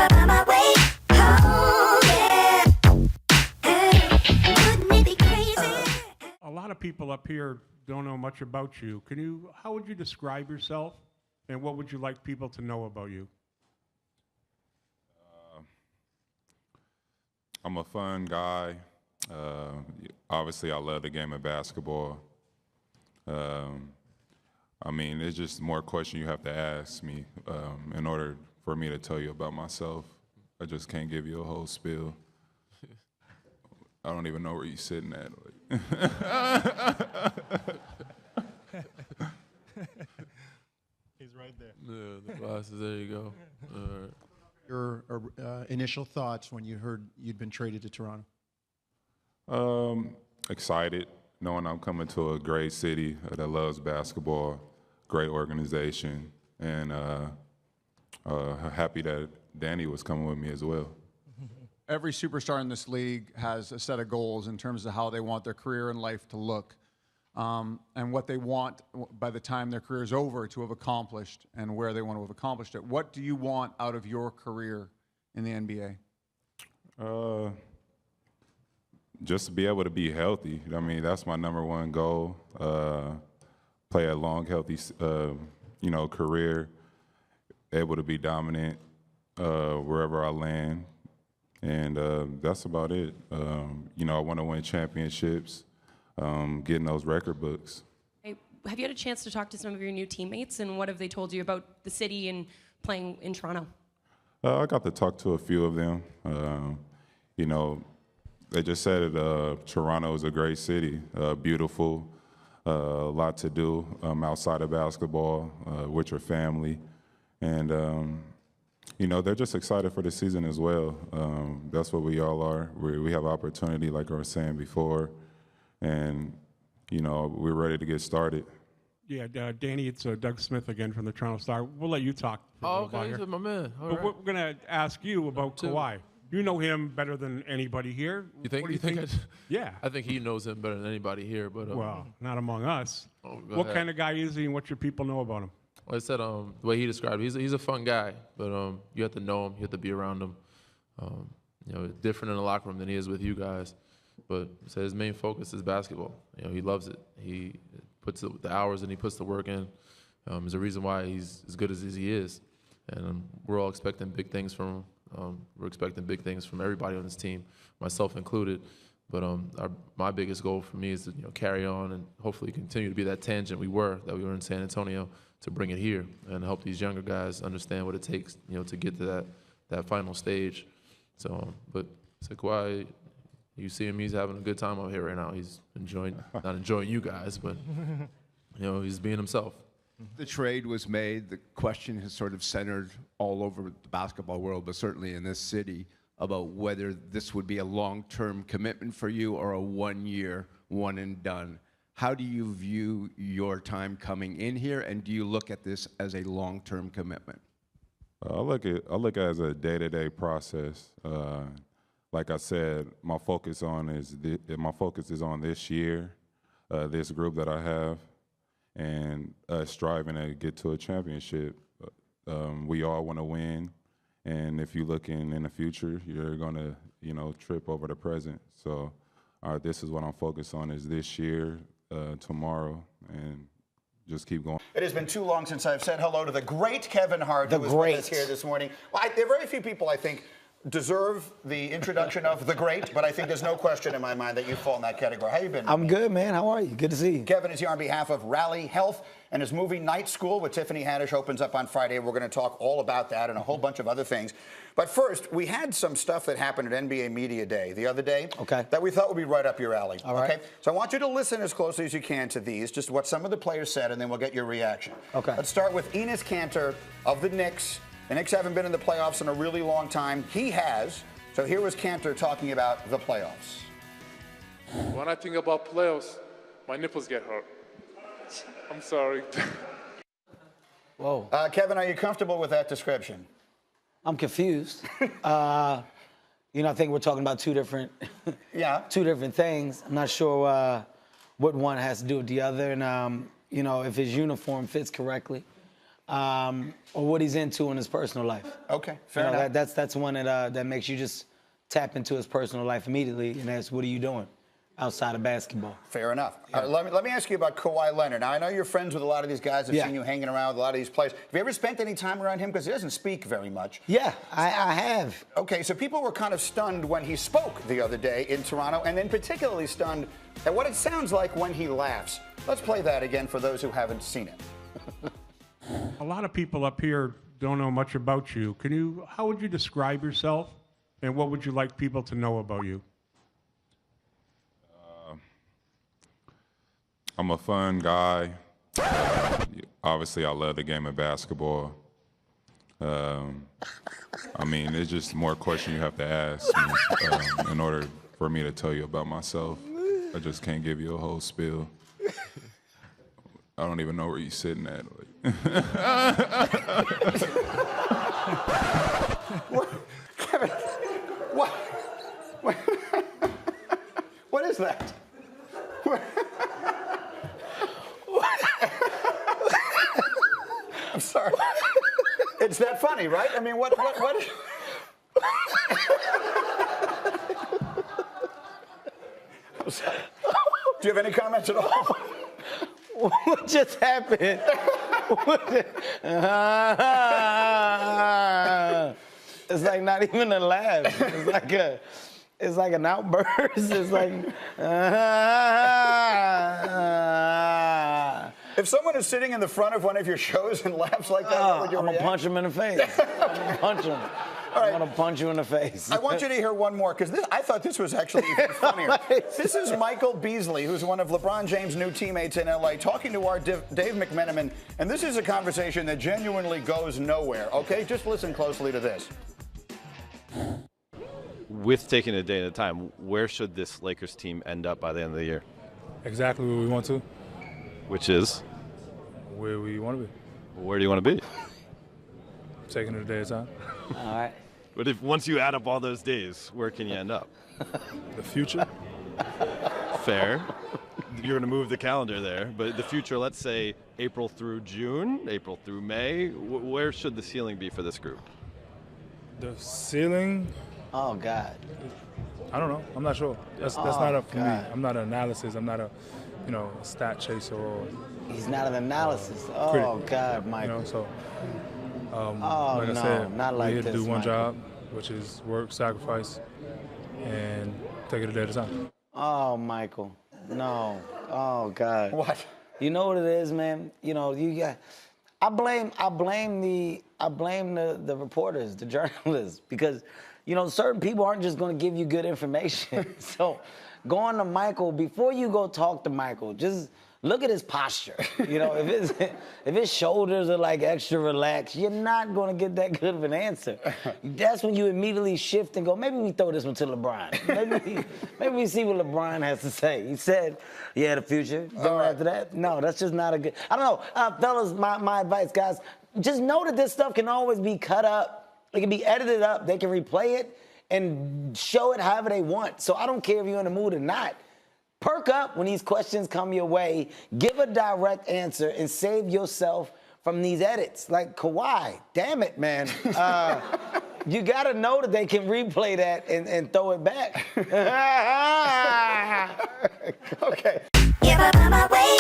I find my way home, yeah. Wouldn't it be crazy? A lot of people up here don't know much about you. How would you describe yourself, and what would you like people to know about you? I'm a fun guy. Obviously, I love the game of basketball. I mean, it's just more questions you have to ask me in order for me to tell you about myself. I just can't give you a whole spiel. I don't even know where you're sitting at. He's right there. Yeah, the glasses, there you go. All right. Your initial thoughts when you heard you'd been traded to Toronto? Excited, knowing I'm coming to a great city that loves basketball, great organization, and happy that Danny was coming with me as well. Every superstar in this league has a set of goals in terms of how they want their career and life to look, and what they want by the time their career is over to have accomplished and where they want to have accomplished it. What do you want out of your career in the NBA? Just to be able to be healthy. I mean, that's my number one goal. Play a long, healthy, career. Able to be dominant wherever I land. And that's about it. I want to win championships, getting those record books. Hey, have you had a chance to talk to some of your new teammates, and what have they told you about the city and playing in Toronto? I got to talk to a few of them. They just said Toronto is a great city, beautiful, a lot to do outside of basketball with your family. And they're just excited for the season as well. That's what we all are. We have opportunity, like I was saying before, and we're ready to get started. Yeah, Danny, it's Doug Smith again from the Toronto Star. We'll let you talk for a little while here. He's my man. All But right. we're going to ask you about Kawhi. You know him better than anybody here. You think? What do You think? Yeah. I think he knows him better than anybody here. But Well, not among us. go What ahead. kind of guy is he, and what should people know about him? Like I said, the way he described it, he's a fun guy, but you have to know him, you have to be around him. Different in the locker room than he is with you guys. But he said his main focus is basketball. He loves it. He puts the hours and he puts the work in. There's a reason why he's as good as he is, and we're all expecting big things from him. We're expecting big things from everybody on this team, myself included. But my biggest goal for me is to carry on and hopefully continue to be that tangent we were in San Antonio, to bring it here and help these younger guys understand what it takes, to get to that final stage. So, but Kawhi, you see him, he's having a good time out here right now. He's not enjoying you guys, but he's being himself. The trade was made. The question has sort of centered all over the basketball world, but certainly in this city, about whether this would be a long-term commitment for you or a one-year, one and done. How do you view your time coming in here, and do you look at this as a long-term commitment? I look at it as a day-to-day process. Like I said, my focus is on this year, this group that I have, and striving to get to a championship. We all want to win, and if you're looking in the future, you're going to, trip over the present. So, this is what I'm focused on: is this year, tomorrow, and just keep going. It has been too long since I've said hello to the great Kevin Hart, who was with us here this morning. Well, there are very few people, I think, deserve the introduction of the great, but I think there's no question in my mind that you fall in that category. How you been? I'm good, man. How are you? Good to see you. Kevin is here on behalf of Rally Health, and his movie Night School with Tiffany Haddish opens up on Friday. We're going to talk all about that and a whole bunch of other things. But first, we had some stuff that happened at NBA Media Day the other day that we thought would be right up your alley. All right. Okay? So I want you to listen as closely as you can to these, just what some of the players said, and then we'll get your reaction. Okay. Let's start with Enes Kanter of the Knicks. The Knicks haven't been in the playoffs in a really long time. He has. So here was Kanter talking about the playoffs. When I think about playoffs, my nipples get hurt. I'm sorry. Whoa. Kevin, are you comfortable with that description? I'm confused. I think we're talking about two different things. I'm not sure what one has to do with the other. And, if his uniform fits correctly, or what he's into in his personal life. Okay, fair enough. That's one that makes you just tap into his personal life immediately, and that's what are you doing outside of basketball. Fair enough. Let me ask you about Kawhi Leonard. Now, I know you're friends with a lot of these guys. I've seen you hanging around with a lot of these players. Have you ever spent any time around him? Because he doesn't speak very much. Yeah, I have. Okay, so people were kind of stunned when he spoke the other day in Toronto, and then particularly stunned at what it sounds like when he laughs. Let's play that again for those who haven't seen it. A lot of people up here don't know much about you. How would you describe yourself, and what would you like people to know about you? I'm a fun guy. Obviously, I love the game of basketball. I mean, it's just more questions you have to ask me, in order for me to tell you about myself. I just can't give you a whole spiel. I don't even know where you're sitting at. Kevin, what? What is that? I'm sorry. It's that funny, right? I mean, what? I'm sorry. Do you have any comments at all? What just happened? It's like not even a laugh. It's like an outburst. It's like. If someone is sitting in the front of one of your shows and laughs like that, what would you I'm gonna punch him in the face. I'm gonna punch him. I'm gonna punch you in the face. I want you to hear one more, because I thought this was actually even funnier. This is Michael Beasley, who's one of LeBron James' new teammates in LA, talking to our Dave McMenamin, and this is a conversation that genuinely goes nowhere, okay? Just listen closely to this. With taking a day at a time, where should this Lakers team end up by the end of the year? Exactly where we want to. Which is? Where we want to be. Where do you want to be? Taking it a day at a time. All right. But if once you add up all those days, where can you end up? The future. Fair. You're going to move the calendar there, but the future, let's say April through June, April through May, where should the ceiling be for this group? The ceiling? Oh, God. I don't know. I'm not sure. That's not up for me. I'm not an analysis. I'm not a stat chaser or. He's not an analysis. Oh, critic. God, Mike. So. Like I said, not like we're here to this, do one Michael. job, which is work, sacrifice, and take it a day at a time. Oh, Michael. No. Oh, God. What? You know what it is, man? I blame the reporters, the journalists, because, certain people aren't just going to give you good information. So going to Michael, before you go talk to Michael, just look at his posture. If his shoulders are like extra relaxed, you're not going to get that good of an answer. That's when you immediately shift and go, maybe we throw this one to LeBron. Maybe we see what LeBron has to say. He said, the future. After that, no, that's just not a good. I don't know. Fellas, my advice, guys, just know that this stuff can always be cut up. It can be edited up. They can replay it and show it however they want. So I don't care if you're in the mood or not. Perk up when these questions come your way. Give a direct answer and save yourself from these edits. Like Kawhi, damn it, man. You got to know that they can replay that and throw it back. Okay. Give up on my way.